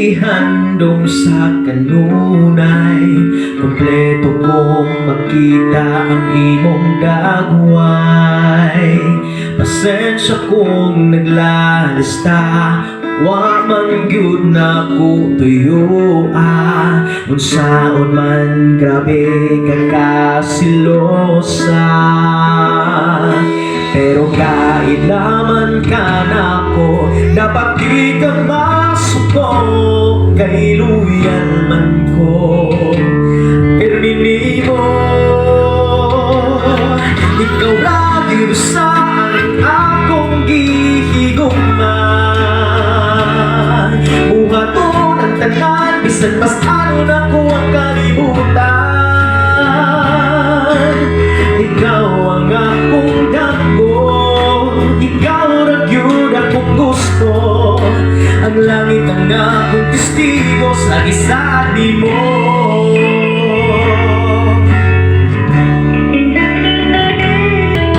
ihandom sa kanunay, kompleto kong makita ang imong dagway. Pasensya kung naglalista, wa man gyud na ko tuyo unsaon man grabe ka kasilosa. Pero kailaman ka nako, dapat di ka masuko, kay luyan man ko. Permini mo, ikaw ra gyud sa akong gihigugman. Buhaton ang tanan, bisan mas ano na ko ang kalibutan. Ikaw ang akong dako, ikaw ra gyud akong gusto. Ang langit ang akong testigo sa gisali mo.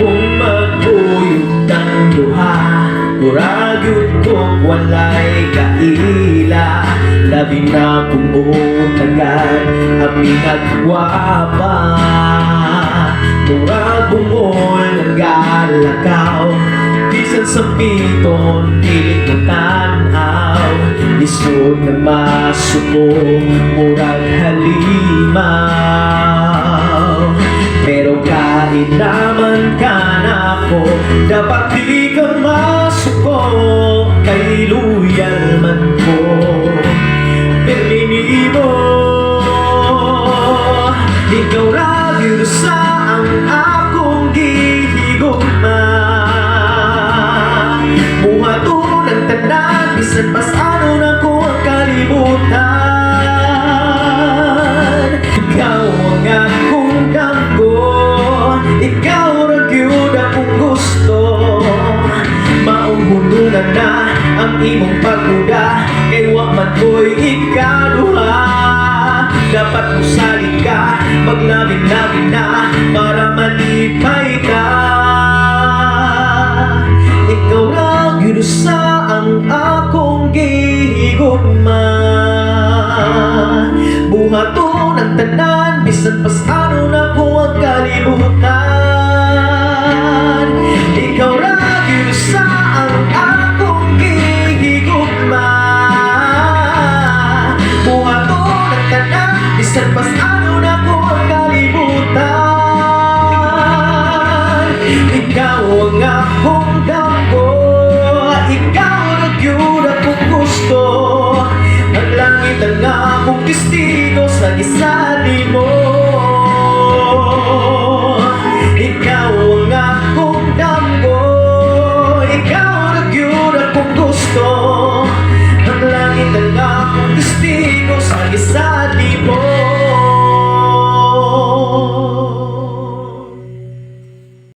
Kung mag-uyog ng duha, muragyod ko walay kaila. Labi na kung utagan, amin nagwapa. Murag bungol ng galakaw, bisan sa piton, pilit ng tanaw. Lisod na masuko, murag halimaw. Pero kahit naman ka na ako, dapat di ka masuko, kay loyal man ko. Permini mo, ikaw ra gyud sa akong gihigugman. Buhaton ang tanan, bisan pas ano na ko ang kalibutan. Ikaw ang akong danggo, ikaw ra gyud akong gusto. Mauhulunan na ang imong pagduda, kay wa man ko'y ikaduha. Dapat mo salig ka, maglabing-labing na, para malipay ka. Ikaw lang yun sa ang akong gihigugman. Buhaton ang tanan, bisan pas ano na ko ang kalibutan. Ikaw lang yun sa ang akong gihigugman. Buhaton ang tanan, bisan pas ano na ko ang kalibutan. Ikaw ang akong danggo, ikaw na gyud akong gusto. Ang langit ang akong testigo sa isa